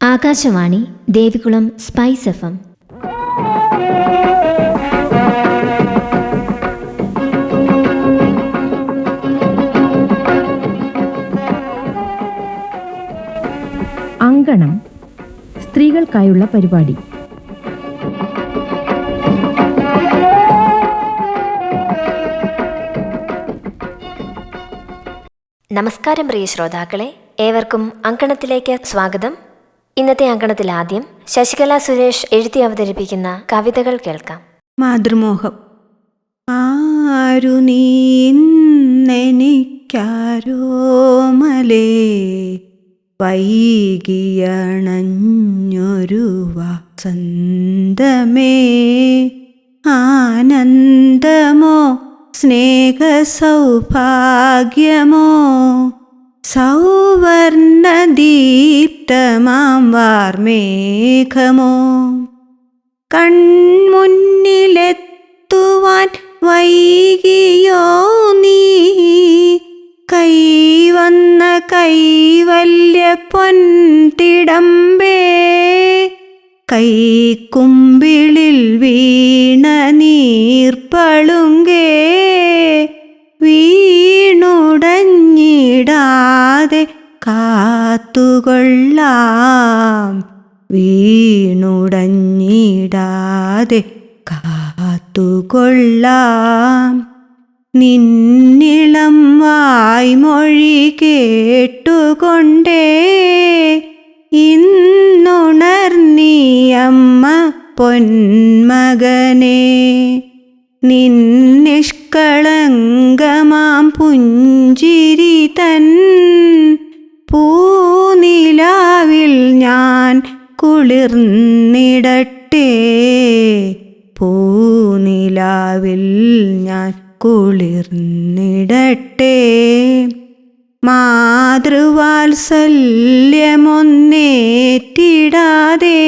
Akashvani Devikulam spice FM. അങ്കണം, സ്ത്രീകൾക്കായുള്ള പരിപാടി. നമസ്കാരം പ്രിയ ശ്രോതാക്കളെ, ഏവർക്കും അങ്കണത്തിലേക്ക് സ്വാഗതം. ഇന്നത്തെ അങ്കണത്തിൽ ആദ്യം ശശികല സുരേഷ് എഴുതി അവതരിപ്പിക്കുന്ന കവിതകൾ കേൾക്കാം. മാതൃമോഹം. ആരു നീന്നെനിക്കാരോമലേ, വൈകിയണഞ്ഞൊരു വസന്തമേ, ആനന്ദമോ സ്നേഹസൗഭാഗ്യമോ, സൗവർണദീപ്തമാം വാർമേഘമോ, കൺമുന്നിലെത്തുവാൻ വൈകിയോ നീ, കൈവന്ന കൈവല്യ പൊൻതിടമ്പേ, കൈക്കുമ്പിളിൽ വീണ നീർപ്പളുങ്കേ, വീണുടഞ്ഞിടാതെ കാത്തുകൊള്ളാം, വീണുടഞ്ഞിടാതെ കാത്തുകൊള്ളാം. നിന്നിളം വായ്മൊഴി കേട്ടുകൊണ്ടേ ഇന്നുണർന്നിയമ്മ പൊന്മകനെ, നിന്നിഷ്കളങ്കമാം പുഞ്ചിരി തൻ പൂനിലാവിൽ ഞാൻ കുളിർന്നിടട്ടെ, പൂനിലാവിൽ ഞാൻ കുളിർന്നിടട്ടെ. മാതൃവാത്സല്യമൊന്നേറ്റിടാതെ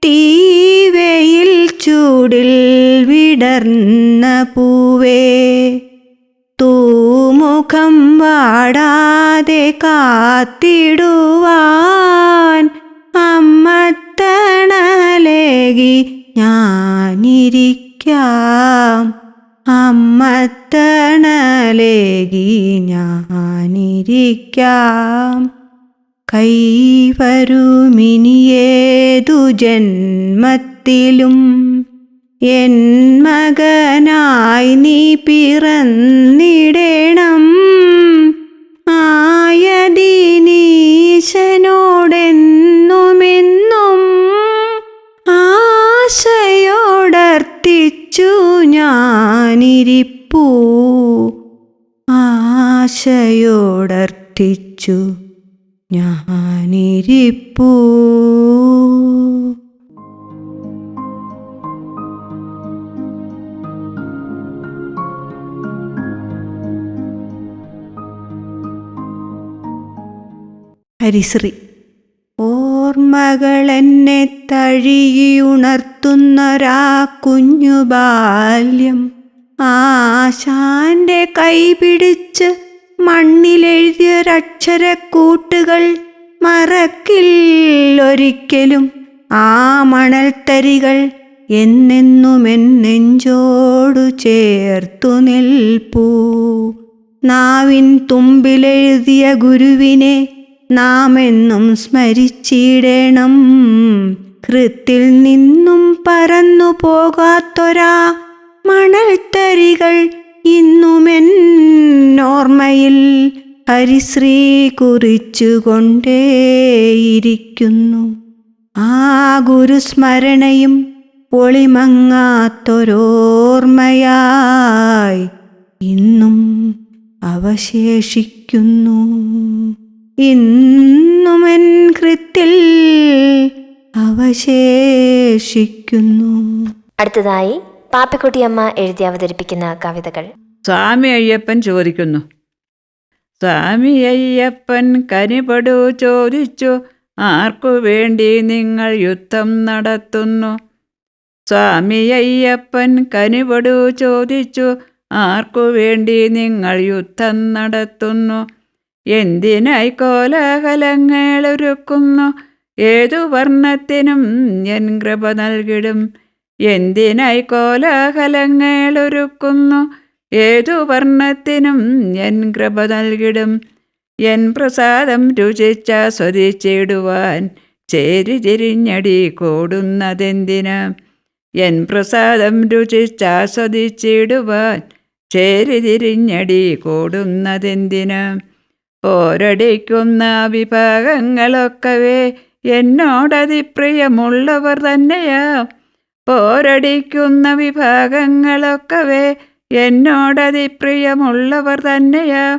തീവയിൽ ചൂടിൽ വിടർന്ന പൂവേ, തൂമുഖം വാടാതെ കാത്തിടുവാൻ അമ്മത്തണലേകി ഞാനിരിക്കാം, അമ്മത്തണലേകി ഞാനിരിക്കാം. കൈവരുമിനിയേതു ജന്മത്തിലും എൻ മകനായി നീ പിറന്നിടണം, ആയതിനീശനോടെന്നുമെന്നും ആശയോടർത്തിച്ചു ഞാനിരിപ്പൂ, ആശയോടർത്തിച്ചു ഞാനിരിപ്പൂ. ഹരിശ്രീ. ഓർമ്മകളെന്നെ തഴിയുണർത്തുന്നൊരാ കുഞ്ഞു ബാല്യം, ആശാന്റെ കൈ പിടിച്ച് മണ്ണിലെഴുതിയൊരക്ഷരക്കൂട്ടുകൾ മറക്കില്ലൊരിക്കലും. ആ മണൽത്തരികൾ എന്നെന്നുമെൻ നെഞ്ചോടു ചേർത്തു നിൽപ്പൂ. നാവിൻ തുമ്പിലെഴുതിയ ഗുരുവിനെ നാം എന്നും സ്മരിച്ചിടണം, കൃത്തിൽ നിന്നും പറന്നു പോകാത്തൊരാ മണൽത്തരികൾ ഇന്നുമെന്നോർമ്മയിൽ ഹരിശ്രീ കുറിച്ചുകൊണ്ടേയിരിക്കുന്നു. ആ ഗുരുസ്മരണയും ഒളിമങ്ങാത്തൊരോർമ്മയായി ഇന്നും അവശേഷിക്കുന്നു, ഇന്നുമെൻ കൃത്തിൽ അവശേഷിക്കുന്നു. അടുത്തതായി പാപ്പിക്കുട്ടിയമ്മ എഴുതി അവതരിപ്പിക്കുന്ന കവിതകൾ. സ്വാമി അയ്യപ്പൻ ചോദിക്കുന്നു. സ്വാമി അയ്യപ്പൻ കനിപടു ചോദിച്ചു, ആർക്കു വേണ്ടി നിങ്ങൾ യുദ്ധം നടത്തുന്നു? സ്വാമി അയ്യപ്പൻ കനിപടു ചോദിച്ചു, ആർക്കു വേണ്ടി നിങ്ങൾ യുദ്ധം നടത്തുന്നു? എന്തിനായി കോലാഹലങ്ങളൊരുക്കുന്നു, ഏതു വർണ്ണത്തിനും എൻ കൃപ നൽകിടും. എന്തിനായി കോലാഹലങ്ങളൊരുക്കുന്നു, ഏതു വർണ്ണത്തിനും എൻ കൃപ നൽകിടും. എൻ പ്രസാദം രുചിച്ചാസ്വദിച്ചിടുവാൻ ചേരി തിരിഞ്ഞടി കൂടുന്നതെന്തിന്. എൻ പ്രസാദം രുചിച്ചാസ്വദിച്ചിടുവാൻ ചേരി തിരിഞ്ഞടി കൂടുന്നതെന്തിന്. പോരടിക്കുന്ന വിഭാഗങ്ങളൊക്കവേ എന്നോടതിപ്രിയമുള്ളവർ തന്നെയാ. പോരടിക്കുന്ന വിഭാഗങ്ങളൊക്കവേ എന്നോടതിപ്രിയമുള്ളവർ തന്നെയാ.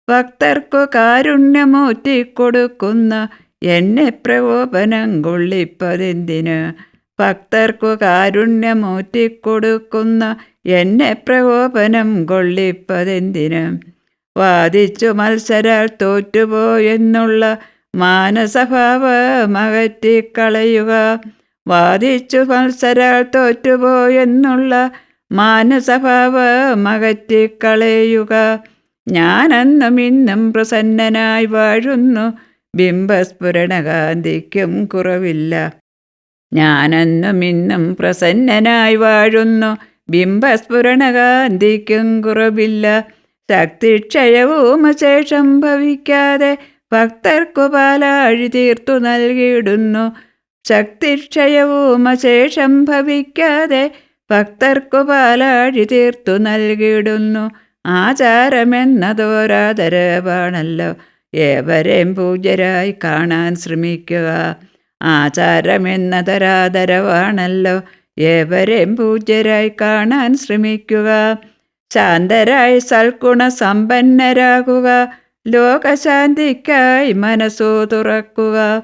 ഭക്തർക്കു കാരുണ്യമൂറ്റിക്കൊടുക്കുന്ന എന്നെ പ്രകോപനം കൊള്ളിപ്പതെന്തിന്. ഭക്തർക്കു കാരുണ്യമൂറ്റിക്കൊടുക്കുന്ന എന്നെ പ്രകോപനം കൊള്ളിപ്പതെന്തിന്. വാദിച്ചു മത്സരാൽ തോറ്റുപോയെന്നുള്ള മാനസഭാവമകറ്റിക്കളയുക. വാദിച്ചു മത്സരാൽ തോറ്റുപോയെന്നുള്ള മാനസഭാവമകറ്റിക്കളയുക. ഞാനെന്നും ഇന്നും പ്രസന്നനായി വാഴുന്നു, ബിംബസ്ഫുരണകാന്തിക്കും കുറവില്ല. ഞാനെന്നും ഇന്നും പ്രസന്നനായി വാഴുന്നു, ബിംബസ്ഫുരണകാന്തിക്കും കുറവില്ല. ശക്തിക്ഷയവും ശേഷം ഭവിക്കാതെ ഭക്തർക്കു പാലാഴി തീർത്തു നൽകിയിടുന്നു. ശക്തിക്ഷയവും ശേഷം ഭവിക്കാതെ ഭക്തർക്കു പാലാഴി തീർത്തു നൽകിയിടുന്നു. ആചാരമെന്നതോരാദരവാണല്ലോ, ഏവരെയും പൂജ്യരായി കാണാൻ ശ്രമിക്കുക. ആചാരമെന്നതൊരാദരവാണല്ലോ, ഏവരെയും പൂജ്യരായി കാണാൻ ശ്രമിക്കുക. ശാന്തരായി സൽഗുണ സമ്പന്നരാകുക, ലോകശാന്തിക്കായി മനസ്സു തുറക്കുക.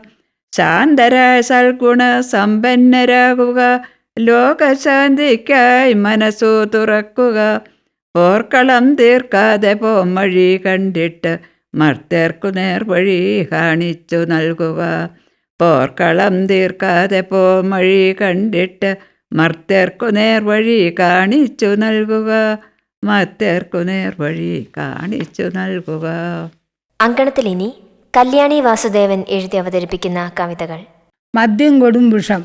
ശാന്തരായി സൽഗുണ സമ്പന്നരാകുക, ലോകശാന്തിക്കായി മനസ്സു തുറക്കുക. പോർക്കളം തീർക്കാതെ പോംവഴി കണ്ടിട്ട് മർത്യർക്കു നേർവഴി കാണിച്ചു നൽകുക. പോർക്കളം തീർക്കാതെ പോംവഴി കണ്ടിട്ട് മർത്യർക്കു നേർവഴി കാണിച്ചു നൽകുക. മർത്യർക്കു നേർവഴി കാണിച്ചു നൽകുക. അങ്കണത്തിൽ ഇനി കല്യാണി വാസുദേവൻ എഴുതി അവതരിപ്പിക്കുന്ന കവിതകൾ. മദ്യം കൊടും വിഷം.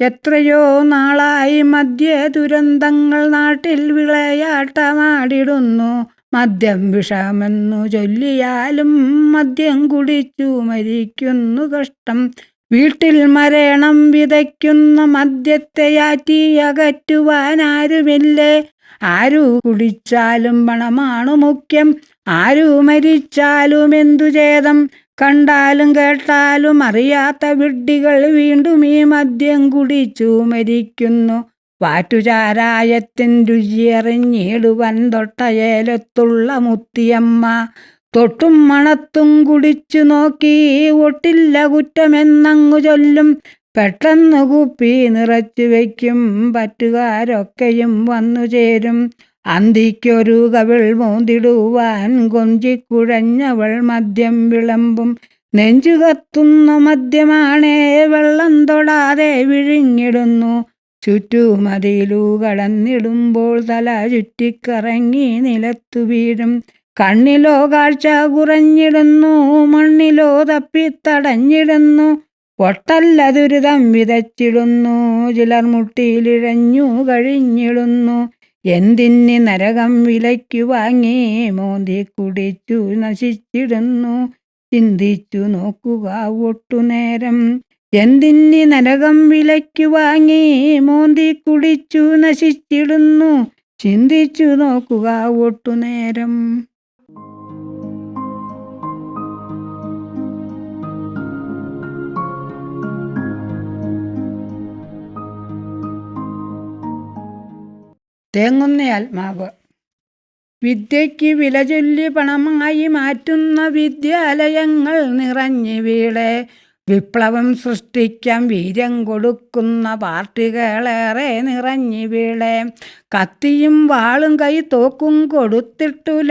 എത്രയോ നാളായി മദ്യ ദുരന്തങ്ങൾ നാട്ടിൽ വിളയാട്ടമാടിടുന്നു. മദ്യം വിഷമെന്നു ചൊല്ലിയാലും മദ്യം കുടിച്ചു മരിക്കുന്നു കഷ്ടം. വീട്ടിൽ മരണം വിതയ്ക്കുന്ന മദ്യത്തെയാറ്റി അകറ്റുവാനാരുമില്ലേ. ആരു കുടിച്ചാലും പണമാണു മുഖ്യം, ആരു മരിച്ചാലും എന്തു ഛേദം. കണ്ടാലും കേട്ടാലും അറിയാത്ത വിഡ്ഢികൾ വീണ്ടും ഈ മദ്യം കുടിച്ചു മരിക്കുന്നു. വാറ്റുചാരായത്തിൻ രുചിയറിഞ്ഞിടുവാൻ തൊട്ടയേലത്തുള്ള മുത്തിയമ്മ തൊട്ടും മണത്തും കുടിച്ചു നോക്കി ഒട്ടില്ല കുറ്റമെന്നങ്ങു ചൊല്ലും. പെട്ടെന്ന് കുപ്പി നിറച്ചു വയ്ക്കും, പറ്റുകാരൊക്കെയും വന്നു ചേരും. അന്തിക്കൊരു കവിൾ മോന്തിടുവാൻ കൊഞ്ചിക്കുഴഞ്ഞവൾ മദ്യം വിളമ്പും. നെഞ്ചു കത്തുന്ന മദ്യമാണേ വെള്ളം തൊടാതെ വിഴുങ്ങിടുന്നു. ചുറ്റുമതിലു കടന്നിടുമ്പോൾ തല ചുറ്റിക്കറങ്ങി നിലത്തു വീഴും. കണ്ണിലോ കാഴ്ച കുറഞ്ഞിടുന്നു, മണ്ണിലോ തപ്പിത്തടഞ്ഞിടുന്നു. ഒട്ടല്ല ദുരിതം വിതച്ചിടുന്നു, ചിലർ മുട്ടിയിലിഴഞ്ഞു കഴിഞ്ഞിടുന്നു. എന്തിന് നരകം വിലയ്ക്കു വാങ്ങി മോന്തി കുടിച്ചു നശിച്ചിടുന്നു. ചിന്തിച്ചു നോക്കുക ഒട്ടുനേരം. എന്തിന് നരകം വിലയ്ക്കു വാങ്ങി മോന്തി കുടിച്ചു നശിച്ചിടുന്നു. ചിന്തിച്ചു നോക്കുക ഒട്ടുനേരം. തേങ്ങുന്ന ആത്മാവ്. വിദ്യയ്ക്ക് വില ചൊല്ലി പണമായി മാറ്റുന്ന വിദ്യാലയങ്ങൾ നിറഞ്ഞു വീളെ. വിപ്ലവം സൃഷ്ടിക്കാൻ വീര്യം കൊടുക്കുന്ന പാർട്ടികളേറെ നിറഞ്ഞു വീളെ. കത്തിയും വാളും കൈ തോക്കും കൊടുത്തിട്ടു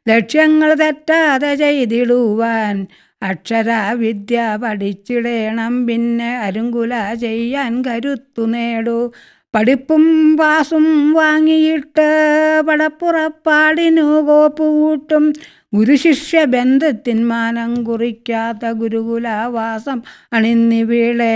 ലക്ഷ്യങ്ങൾ തെറ്റാതെ ചെയ്തിടുവാൻ. അക്ഷരവിദ്യ പഠിച്ചിടേണം, പിന്നെ അരുങ്കുല ചെയ്യാൻ കരുത്തു നേടൂ. പഠിപ്പും പാസും വാങ്ങിയിട്ട് പടപ്പുറപ്പാടിനു കോപ്പ് കൂട്ടും. ഗുരുശിഷ്യ ബന്ധത്തിന്മാനം കുറിക്കാത്ത ഗുരുകുലവാസം അണിന്നിവിടെ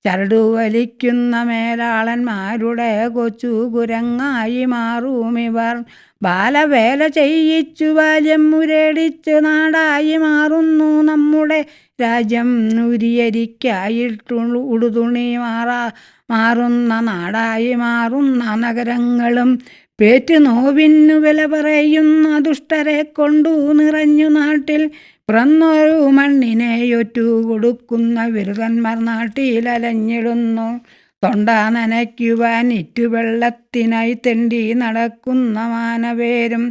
ചരടു വലിക്കുന്ന മേലാളന്മാരുടെ കൊച്ചു കുരങ്ങായി മാറുമിവർ. ബാലവേല ചെയ്യിച്ചു ബാല്യം മുരടിച്ച് നാടായി മാറുന്നു നമ്മുടെ രാജ്യം. ഉരിയരിക്കായിട്ടു ഉടുതുണി മാറുന്ന നാടായി മാറുന്ന നഗരങ്ങളും പേറ്റ് നോവിന്നു വില പറയുന്ന ദുഷ്ടരെ കൊണ്ടു നിറഞ്ഞു നാട്ടിൽ. പിറന്നൊരു മണ്ണിനെയൊറ്റു കൊടുക്കുന്ന വിരുതന്മാർ നാട്ടിലലഞ്ഞിടുന്നു. തൊണ്ട നനയ്ക്കുവാൻ ഇറ്റുവെള്ളത്തിനായി തെണ്ടി നടക്കുന്ന മാനവേരും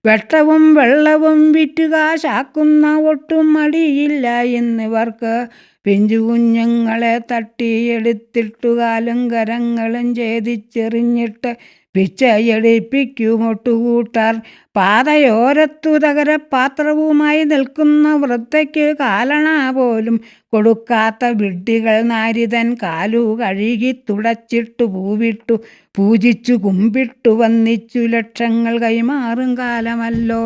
വെട്ടവും വെള്ളവും വിറ്റുകാശാക്കുന്ന ഒട്ടും മടിയില്ല എന്നിവർക്ക്. പിഞ്ചു കുഞ്ഞുങ്ങളെ തട്ടിയെടുത്തിട്ടുകാലും കരങ്ങളും ഛേദിച്ചെറിഞ്ഞിട്ട് പിച്ചയടിപ്പിക്കുമൊട്ടുകൂട്ടാർ. പാതയോരത്തു തകരപാത്രവുമായി നിൽക്കുന്ന വൃദ്ധയ്ക്ക് കാലണ പോലും കൊടുക്കാത്ത വിഡ്ഢികൾ നാരിതൻ കാലു കഴുകി തുടച്ചിട്ടു പൂവിട്ടു പൂജിച്ചു കുമ്പിട്ടു വന്നിച്ചു ലക്ഷങ്ങൾ കൈമാറും കാലമല്ലോ.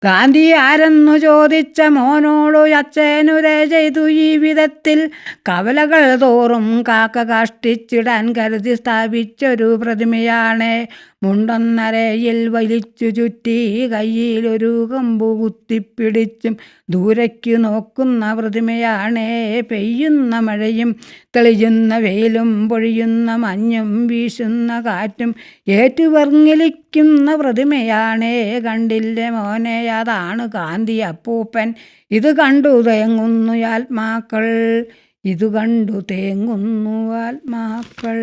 ഗാന്ധി ആരെന്നു ചോദിച്ച മോനോടു അച്ഛനുരേ ചെയ്തു ഈ വിധത്തിൽ. കവലകൾ തോറും കാക്ക കാഷ്ടിച്ചിടാൻ കരുതി സ്ഥാപിച്ചൊരു പ്രതിമയാണ്. മുണ്ടൊന്നരയിൽ വലിച്ചു ചുറ്റി കയ്യിലൊരു കമ്പു കുത്തിപ്പിടിച്ചും ദൂരയ്ക്കു നോക്കുന്ന പ്രതിമയാണ്. പെയ്യുന്ന മഴയും തെളിയുന്ന വെയിലും പൊഴിയുന്ന മഞ്ഞും വീശുന്ന കാറ്റും ഏറ്റുവർങ്ങിലിക്കുന്ന പ്രതിമയാണ്. കണ്ടില്ലേ മോനെ, അതാണ് ഗാന്ധി അപ്പൂപ്പൻ. ഇത് കണ്ടു തേങ്ങുന്നു ആത്മാക്കൾ, ഇത് കണ്ടു തേങ്ങുന്നു ആത്മാക്കൾ.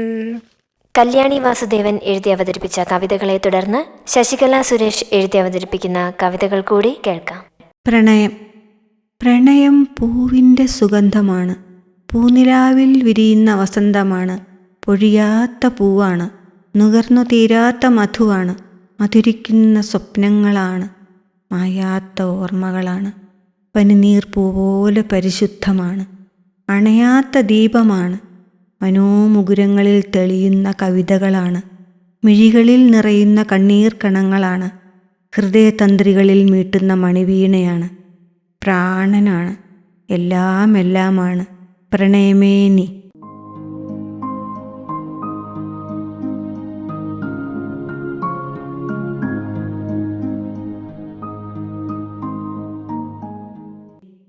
കല്യാണി വാസുദേവൻ എഴുതി അവതരിപ്പിച്ച കവിതകളെ തുടർന്ന് ശശികല സുരേഷ് എഴുതി അവതരിപ്പിക്കുന്ന കവിതകൾ കൂടി കേൾക്കാം. പ്രണയം. പ്രണയം പൂവിൻ്റെ സുഗന്ധമാണ്. പൂനിലാവിൽ വിരിയുന്ന വസന്തമാണ്. പൊഴിയാത്ത പൂവാണ്. നുകർന്നു തീരാത്ത മധുവാണ്. മധുരിക്കുന്ന സ്വപ്നങ്ങളാണ്. മായാത്ത ഓർമ്മകളാണ്. പനിനീർ പൂപോലെ പരിശുദ്ധമാണ്. അണയാത്ത ദീപമാണ്. മനോമുകുരങ്ങളിൽ തെളിയുന്ന കവിതകളാണ്. മിഴികളിൽ നിറയുന്ന കണ്ണീർ കണങ്ങളാണ്. ഹൃദയതന്ത്രികളിൽ മീട്ടുന്ന മണിവീണയാണ്. പ്രാണനാണ്. എല്ലാമാണ് പ്രണയമേനി.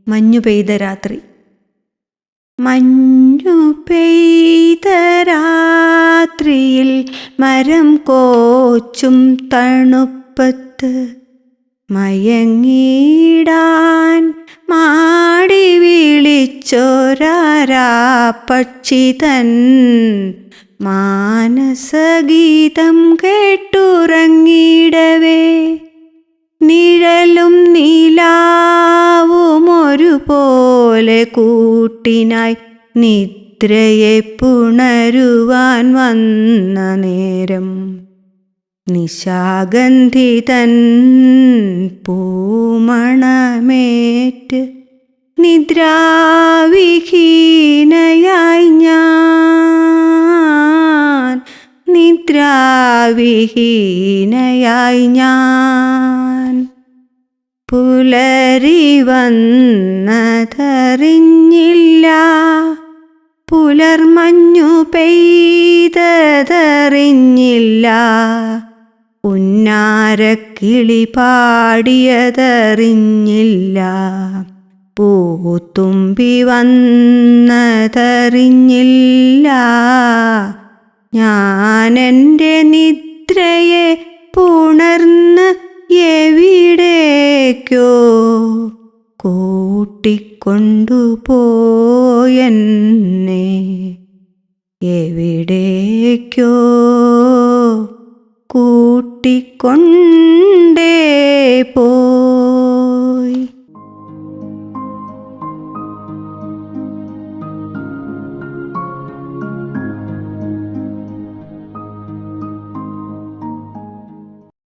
മഞ്ഞു പെയ്ത രാത്രി. മഞ്ഞു പെയ്ത രാത്രിയിൽ മരം കോച്ചും തണുപ്പത്ത് മയങ്ങിടാൻ മാടി വിളിച്ചൊരാരാപ്പക്ഷി തൻ മാനസഗീതം കേട്ടുറങ്ങിടവേ. നിഴലും നിലാവും ഒരുപോലെ കൂട്ടിനായി നിദ്രയെ പുണരുവാൻ വന്ന നേരം നിശാഗന്ധിതൻ പൂമണമേറ്റ് നിദ്രാവിഹീനയായി ഞാൻ. നിദ്രാവിഹീനയായി ഞാൻ. പുലരി വന്നതറിഞ്ഞില്ല. പുലർമഞ്ഞു പെയ്തതറിഞ്ഞില്ല. ഉന്നാരക്കിളി പാടിയതറിഞ്ഞില്ല. പൂത്തുമ്പി വന്നതറിഞ്ഞില്ല. ഞാനെൻ്റെ നിദ്രയെ പുണർന്ന് എവിടേക്കോ കൂട്ടിക്കൊണ്ടുപോയെന്നെ. എവിടേക്കോ കൂട്ടിക്കൊണ്ടേ പോയി.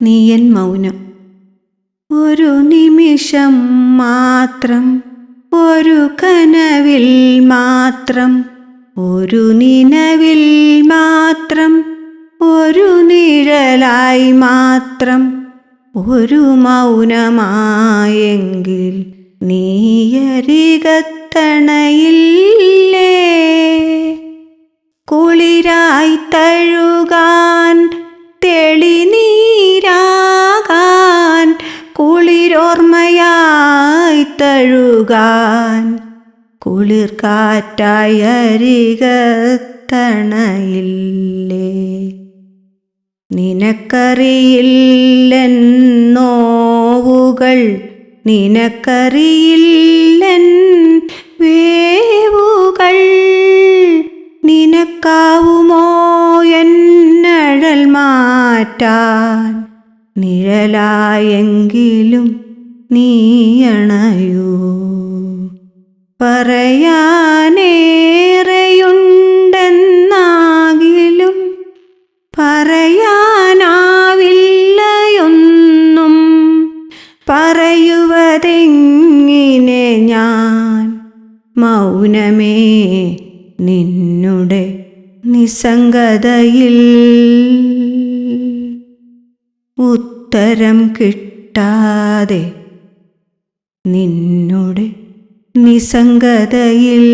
നീയൻ മൗനം. ഒരു നിമിഷം മാത്രം, ഒരു കനവിൽ മാത്രം, ഒരു നിനവിൽ മാത്രം, ഒരു നിഴലായി മാത്രം ഒരു മൗനമായെങ്കിൽ നീയരികത്തണയില്ലേ? കുളിരായി തഴുകാൻ, തെളിനീരാകാൻ, കുളിരോർമ്മയായി തഴുകാൻ, കുളിർ കാറ്റായി അരികത്തണയില്ലേ? നിനക്കറിയില്ലെൻ നോവുകൾ, നിനക്കറിയില്ലെൻ വേവുകൾ. നിനക്കാവുമോ എന്നഴൽ മാറ്റാൻ? നിഴലായെങ്കിലും നീയണയൂ. പറയാനേറെയുണ്ടെന്നാകിലും പറയാനാവില്ലയൊന്നും. പറയുവതെങ്ങിനെ ഞാൻ? മൗനമേ നിന്നുടെ നിസ്സംഗതയിൽ ഉത്തരം കിട്ടാതെ, നിന്നുടെ നിസ്സംഗതയിൽ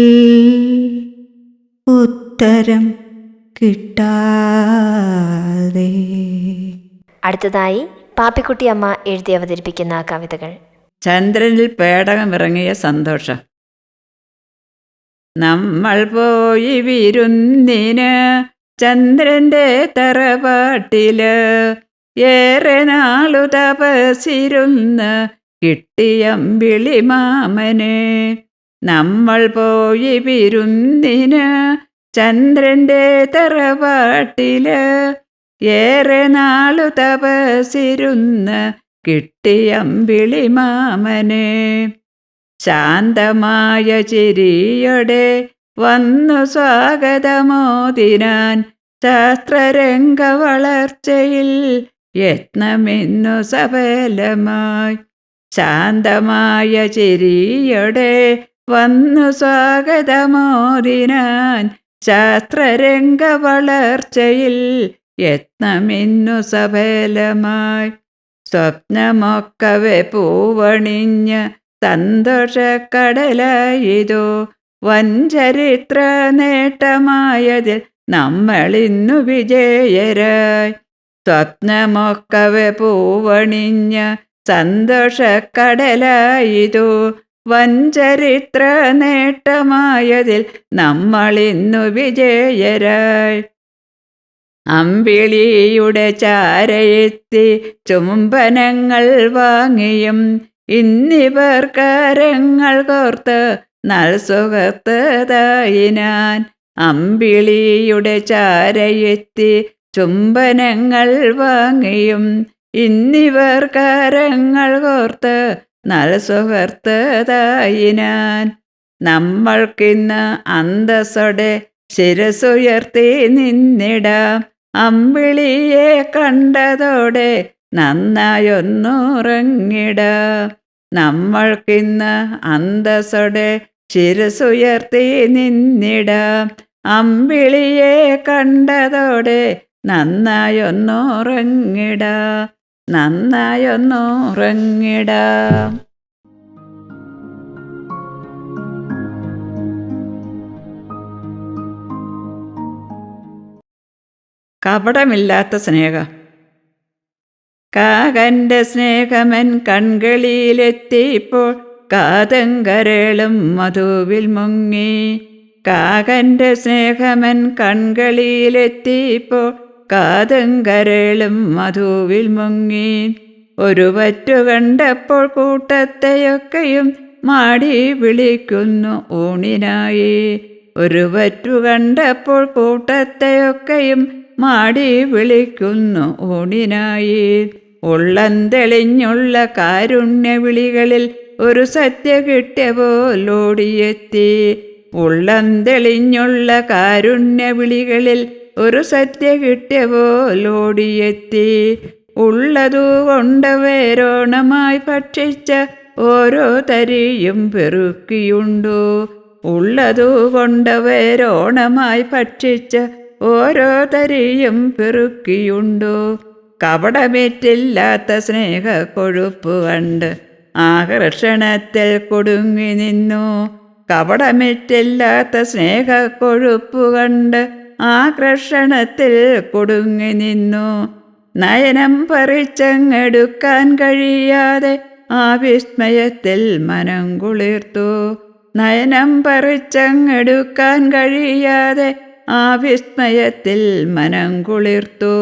ഉത്തരം കിട്ടാതെ. അടുത്തതായി പാപ്പിക്കുട്ടി അമ്മ എഴുതി അവതരിപ്പിക്കുന്ന കവിതകൾ. ചന്ദ്രനിൽ പേടകമിറങ്ങിയ സന്തോഷം. നമ്മൾ പോയി വിരുന്നിന് ചന്ദ്രന്റെ തറവാട്ടില്, ഏറെ നാളു തപസിരുന്ന് കിട്ടിയമ്പിളി മാമനെ. നമ്മൾ പോയി വിരുന്നിന് ചന്ദ്രന്റെ തറവാട്ടില്, ഏറെ നാളു തപസിരുന്ന് കിട്ടിയമ്പിളി മാമനെ. ശാന്തമായ ചിരിയോടെ വന്നു സ്വാഗതമോദിനാൻ, ശാസ്ത്രരംഗ വളർച്ചയിൽ യത്നമിന്നു സഫലമായി. ശാന്തമായ ചിരിയോടെ വന്നു സ്വാഗതമോദിനാൻ, ശാസ്ത്രരംഗ വളർച്ചയിൽ യത്നമിന്നു സഫലമായി. സ്വപ്നമൊക്കവെ പൂവണിഞ്ഞ് സന്തോഷക്കടലായിതോ, വൻചരിത്ര നേട്ടമായതിൽ നമ്മളിന്നു വിജയരായി. സ്വപ്നമൊക്കവെ പൂവണിഞ്ഞ് സന്തോഷക്കടലായിതോ, വൻചരിത്ര നേട്ടമായതിൽ നമ്മളിന്നു വിജയരായി. അമ്പിളിയുടെ ചാരയെത്തി ചുംബനങ്ങൾ വാങ്ങിയും ഇന്നിവർ കരങ്ങൾ കോർത്ത് നൽസുഖത്തതായി ഞാൻ. അമ്പിളിയുടെ ചാരയെത്തി ചുംബനങ്ങൾ വാങ്ങിയും ഇന്നിവർ കരങ്ങൾ കോർത്ത് നൽസുഖത്തതായി ഞാൻ. നമ്മൾക്കിന്ന് അന്തസ്സോടെ ശിരസുയർത്തി നിന്നിടാം, അമ്പിളിയെ കണ്ടതോടെ നന്നായൊന്നുറങ്ങിടാം. നമ്മൾക്കിന്ന് അന്തസ്സോടെ ശിരസുയർത്തി നിന്നിടാം, അമ്പിളിയെ കണ്ടതോടെ നന്നായൊന്നുറങ്ങിടാം, നന്നായൊന്നുറങ്ങിടാം. കപടമില്ലാത്ത സ്നേഹം. കാകന്റെ സ്നേഹമൻ കൺകളിലെത്തിയപ്പോൾ കാതങ്കരളും മധുവിൽ മുങ്ങി. കാകന്റെ സ്നേഹമൻ കൺകളിലെത്തിയപ്പോൾ കാതങ്കരളും മധുവിൽ മുങ്ങി. ഒരു വറ്റു കണ്ടപ്പോൾ കൂട്ടത്തെയൊക്കെയും മാടി വിളിക്കുന്നു ഊണിനായി. ഒരു വറ്റു കണ്ടപ്പോൾ കൂട്ടത്തെയൊക്കെയും മാടി വിളിക്കുന്നു ഊണിനായി. ഉള്ളം തെളിഞ്ഞുള്ള കാരുണ്യ വിളികളിൽ ഒരു സത്യ കിട്ടിയ പോലോടിയെത്തി. ഉള്ളം തെളിഞ്ഞുള്ള കാരുണ്യ വിളികളിൽ ഒരു സത്യ കിട്ടിയ പോലോടിയെത്തി. ഉള്ളതു കൊണ്ട് വേരോണമായി ഭക്ഷിച്ച ഓരോ തരിയും പെറുക്കിയുണ്ടോ. ഉള്ളതു കൊണ്ട് വേരോണമായി ഭക്ഷിച്ച ഓരോ തരിയും പെറുക്കിയുണ്ടോ. കപടമേറ്റില്ലാത്ത സ്നേഹക്കൊഴുപ്പ് കണ്ട് ആകർഷണത്തിൽ കുടുങ്ങി നിന്നു. കപടമേറ്റില്ലാത്ത സ്നേഹക്കൊഴുപ്പ് കണ്ട് ആകർഷണത്തിൽ കുടുങ്ങി നിന്നു. നയനം പറിച്ചങ്ങെടുക്കാൻ കഴിയാതെ ആ വിസ്മയത്തിൽ മനം കുളിർത്തു. നയനം പറിച്ചങ്ങെടുക്കാൻ കഴിയാതെ ആ വിസ്മയത്തിൽ മനം കുളിർത്തു.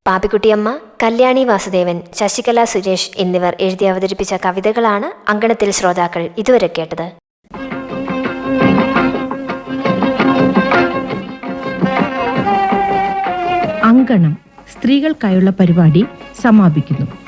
പാപ്പിക്കുട്ടിയമ്മ, കല്യാണി വാസുദേവൻ, ശശികല സുരേഷ് എന്നിവർ എഴുതി അവതരിപ്പിച്ച കവിതകളാണ് അങ്കണത്തിൽ ശ്രോതാക്കൾ ഇതുവരെ കേട്ടത്. അങ്കണം സ്ത്രീകൾക്കായുള്ള പരിപാടി സമാപിക്കുന്നു.